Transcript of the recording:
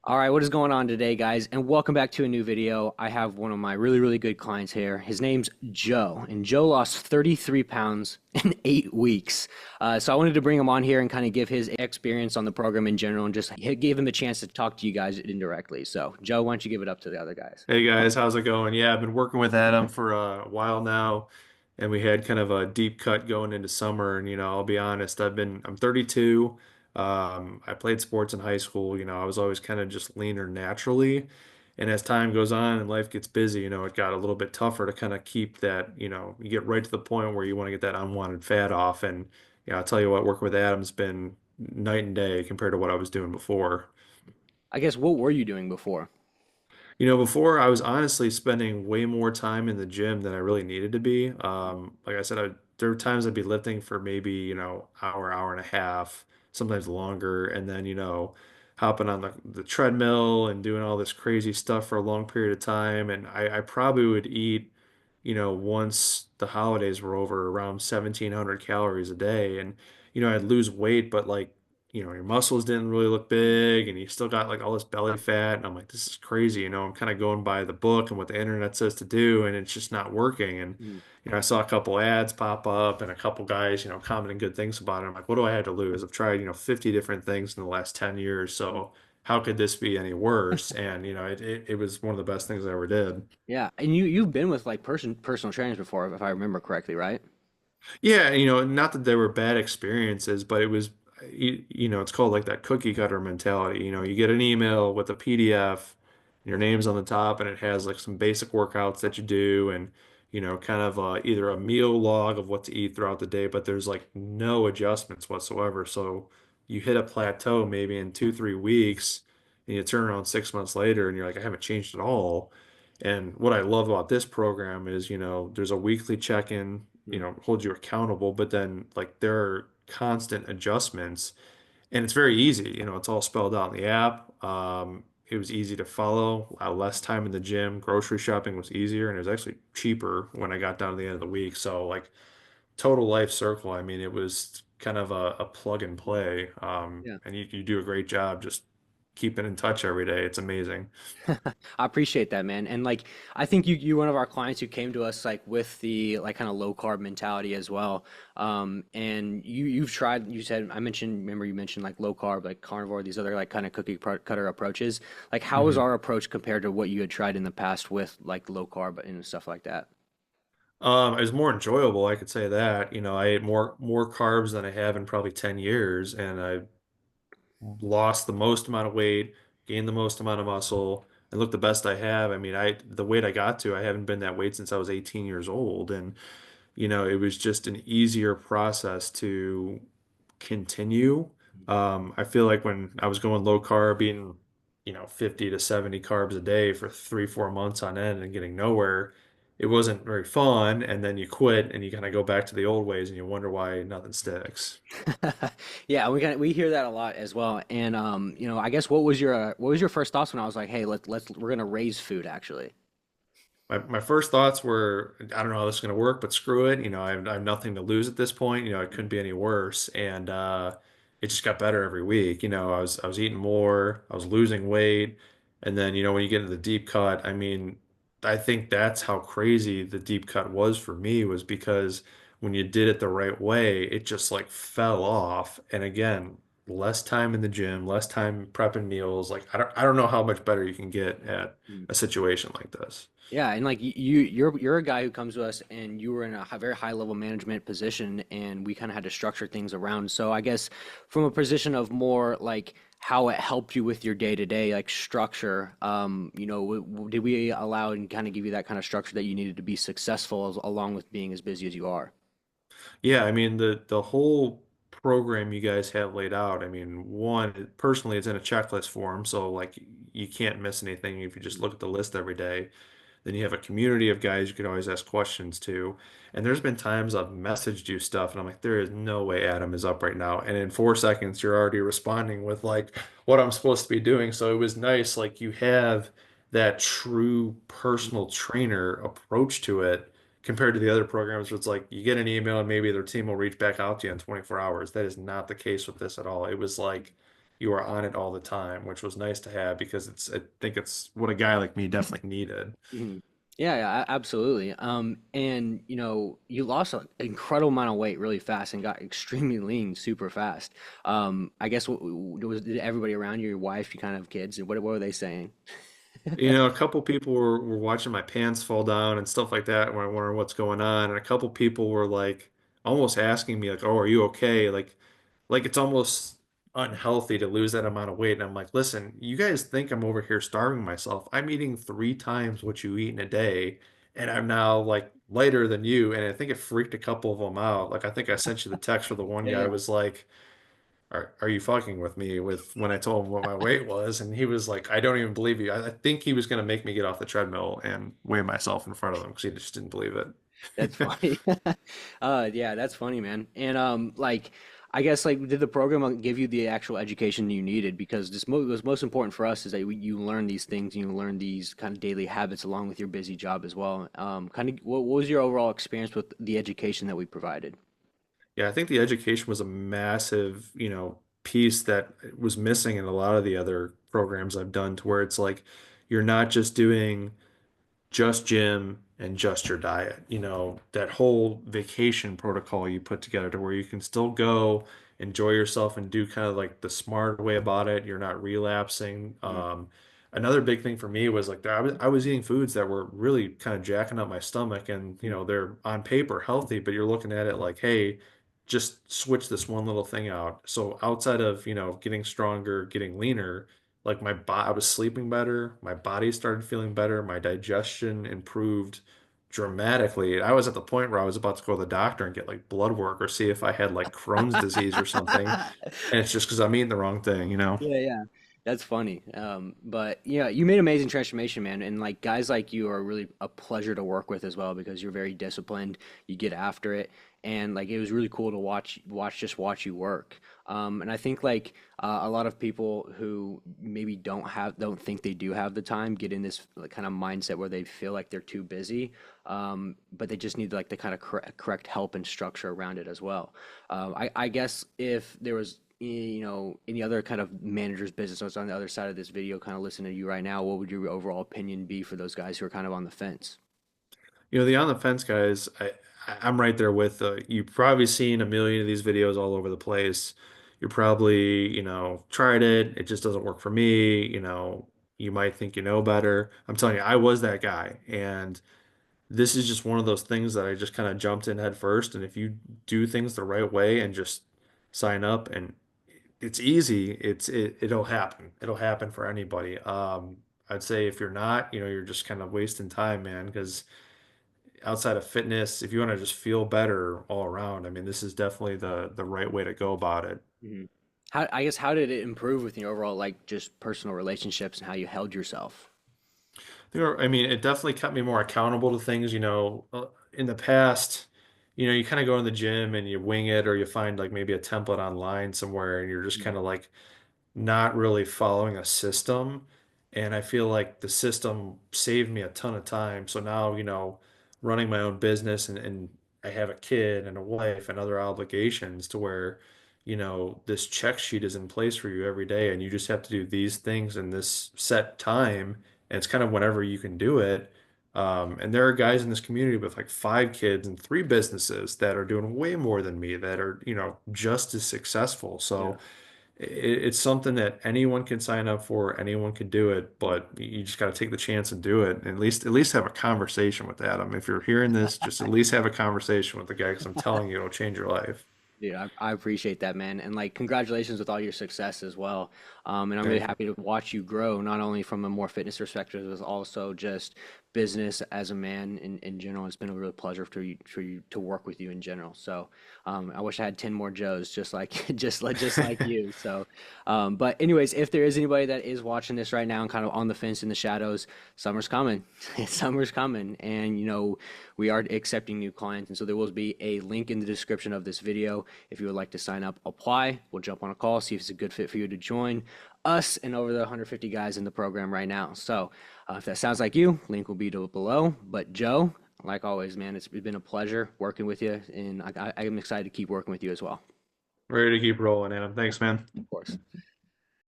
All right, what is going on today, guys? And welcome back to a new video. I have one of my really good clients here. His name's Joe, and Joe lost 33 pounds in 8 weeks. So I wanted to bring him on here and kind of give his experience on the program in general and just give him a chance to talk to you guys indirectly. So, Joe, why don't you give it up to the other guys? Hey guys, how's it going? Yeah, I've been working with Adam for a while now, and we had kind of a deep cut going into summer. And I'll be honest, I'm 32. I played sports in high school. I was always kind of just leaner naturally. And as time goes on and life gets busy, it got a little bit tougher to kind of keep that. You get right to the point where you want to get that unwanted fat off. And I'll tell you what, working with Adam's been night and day compared to what I was doing before. I guess what were you doing before? Before I was honestly spending way more time in the gym than I really needed to be. Like I said, there were times I'd be lifting for maybe, hour and a half, sometimes longer, and then, hopping on the treadmill and doing all this crazy stuff for a long period of time. And I probably would eat, once the holidays were over, around 1,700 calories a day. And, I'd lose weight, but like, your muscles didn't really look big and you still got like all this belly fat. And I'm like, this is crazy. I'm kind of going by the book and what the internet says to do, and it's just not working. And, Mm. I saw a couple ads pop up and a couple guys, commenting good things about it. I'm like, what do I have to lose? I've tried, 50 different things in the last 10 years. So how could this be any worse? And, it was one of the best things I ever did. Yeah, and you've been with like personal trainers before, if I remember correctly, right? Yeah, not that they were bad experiences, but it was, it's called like that cookie cutter mentality. You get an email with a PDF, your name's on the top, and it has like some basic workouts that you do, and kind of either a meal log of what to eat throughout the day, but there's like no adjustments whatsoever. So you hit a plateau maybe in 2, 3 weeks, and you turn around 6 months later, and you're like, I haven't changed at all. And what I love about this program is, there's a weekly check-in, Mm. hold you accountable, but then like there are constant adjustments and it's very easy. It's all spelled out in the app. It was easy to follow, less time in the gym. Grocery shopping was easier and it was actually cheaper when I got down to the end of the week. So like total life circle, I mean, it was kind of a plug and play. Yeah. And you do a great job just keeping in touch every day. It's amazing. I appreciate that, man. And like, I think you're one of our clients who came to us like with the like kind of low carb mentality as well. And you've tried. You said I mentioned. Remember you mentioned like low carb, like carnivore, these other like kind of cutter approaches. Like, how is our approach compared to what you had tried in the past with like low carb and stuff like that? It was more enjoyable, I could say that. I ate more carbs than I have in probably 10 years, and I lost the most amount of weight, gained the most amount of muscle, and looked the best I have. I mean, the weight I got to, I haven't been that weight since I was 18 years old, and it was just an easier process to continue. I feel like when I was going low carb, eating, 50 to 70 carbs a day for 3, 4 months on end and getting nowhere, it wasn't very fun. And then you quit and you kind of go back to the old ways and you wonder why nothing sticks. Yeah, we hear that a lot as well. And I guess what was your first thoughts when I was like, hey, we're gonna raise food actually. My first thoughts were, I don't know how this is going to work, but screw it. I have nothing to lose at this point. It couldn't be any worse. And it just got better every week. I was eating more, I was losing weight. And then, when you get into the deep cut, I mean, I think that's how crazy the deep cut was for me, was because when you did it the right way, it just like fell off. And again, less time in the gym, less time prepping meals. Like I don't know how much better you can get at a situation like this. Yeah, and like you're a guy who comes to us and you were in a very high level management position and we kind of had to structure things around. So I guess from a position of more like how it helped you with your day to day like structure, did we allow and kind of give you that kind of structure that you needed to be successful along with being as busy as you are? Yeah, I mean the whole program you guys have laid out, I mean, one, personally it's in a checklist form, so like you can't miss anything if you just look at the list every day. Then you have a community of guys you can always ask questions to. And there's been times I've messaged you stuff and I'm like, there is no way Adam is up right now. And in 4 seconds, you're already responding with like what I'm supposed to be doing. So it was nice, like you have that true personal trainer approach to it compared to the other programs where it's like you get an email and maybe their team will reach back out to you in 24 hours. That is not the case with this at all. It was like you are on it all the time, which was nice to have because I think it's what a guy like me definitely needed. Mhm. Yeah, yeah, absolutely. And you lost an incredible amount of weight really fast and got extremely lean super fast. I guess did everybody around you, your wife, you kind of have kids, and what were they saying? A couple people were watching my pants fall down and stuff like that when I wondering what's going on. And a couple people were like almost asking me like, "Oh, are you okay?" Like it's almost unhealthy to lose that amount of weight. And I'm like, "Listen, you guys think I'm over here starving myself. I'm eating 3 times what you eat in a day, and I'm now like lighter than you." And I think it freaked a couple of them out. Like I think I sent you the text where the one Yeah, guy yeah. was like, are you fucking with me with when I told him what my weight was? And he was like, I don't even believe you. I think he was going to make me get off the treadmill and weigh myself in front of him because he just didn't believe That's it. funny. Yeah, that's funny, man. And like, I guess like, did the program give you the actual education you needed? Because this was most important for us is that you learn these things, you learn these kind of daily habits along with your busy job as well. Kind of, what was your overall experience with the education that we provided? Yeah, I think the education was a massive, piece that was missing in a lot of the other programs I've done to where it's like you're not just doing just gym and just your diet. That whole vacation protocol you put together to where you can still go enjoy yourself and do kind of like the smart way about it. You're not relapsing. Mhm. Another big thing for me was like I was eating foods that were really kind of jacking up my stomach and they're on paper healthy, but you're looking at it like, hey, just switch this one little thing out. So outside of, getting stronger, getting leaner, like I was sleeping better, my body started feeling better, my digestion improved dramatically. I was at the point where I was about to go to the doctor and get like blood work or see if I had like Crohn's disease or something. And it's just because I'm eating the wrong thing. Yeah, yeah. That's funny. But yeah, you made amazing transformation, man. And like guys like you are really a pleasure to work with as well because you're very disciplined. You get after it. And like it was really cool to watch you work. And I think like a lot of people who maybe don't think they do have the time get in this like, kind of mindset where they feel like they're too busy. But they just need like the kind of correct help and structure around it as well. I guess if there was any other kind of manager's business that's on the other side of this video, kind of listening to you right now, what would your overall opinion be for those guys who are kind of on the fence? The on the fence guys, I'm right there with you've probably seen a million of these videos all over the place. You're probably, tried it, it just doesn't work for me, you might think you know better. I'm telling you, I was that guy. And this is just one of those things that I just kind of jumped in head first. And if you do things the right way and just sign up and it's easy, it'll happen. It'll happen for anybody. I'd say if you're not, you're just kind of wasting time, man, because outside of fitness, if you want to just feel better all around, I mean, this is definitely the right way to go about it. Mhm. How did it improve with your overall like just personal relationships and how you held yourself? I mean, it definitely kept me more accountable to things, in the past, you kind of go in the gym and you wing it or you find like maybe a template online somewhere and you're just Mhm. kind of like not really following a system. And I feel like the system saved me a ton of time. So now, running my own business and I have a kid and a wife and other obligations to where, this check sheet is in place for you every day and you just have to do these things in this set time. And it's kind of whenever you can do it. And there are guys in this community with like 5 kids and 3 businesses that are doing way more than me that are, just as successful. Yeah. So, it's something that anyone can sign up for, anyone can do it, but you just got to take the chance and do it. And at least have a conversation with Adam. If you're hearing this, just at least have a conversation with the guy because I'm telling you, it'll change your life. Dude, I appreciate that, man. And like, congratulations with all your success as well. And I'm really Thank you. happy to watch you grow, not only from a more fitness perspective, but also just business as a man in general. It's been a real pleasure for you to work with you in general. So, I wish I had 10 more Joes just like, just like you. So, but anyways, if there is anybody that is watching this right now and kind of on the fence in the shadows, summer's coming. Summer's coming. And, we are accepting new clients. And so there will be a link in the description of this video. If you would like to sign up, apply. We'll jump on a call, see if it's a good fit for you to join us and over the 150 guys in the program right now. So if that sounds like you, link will be below. But Joe, like always, man, it's been a pleasure working with you. And I'm excited to keep working with you as well. Ready to keep rolling, Adam. Thanks, man. Of course.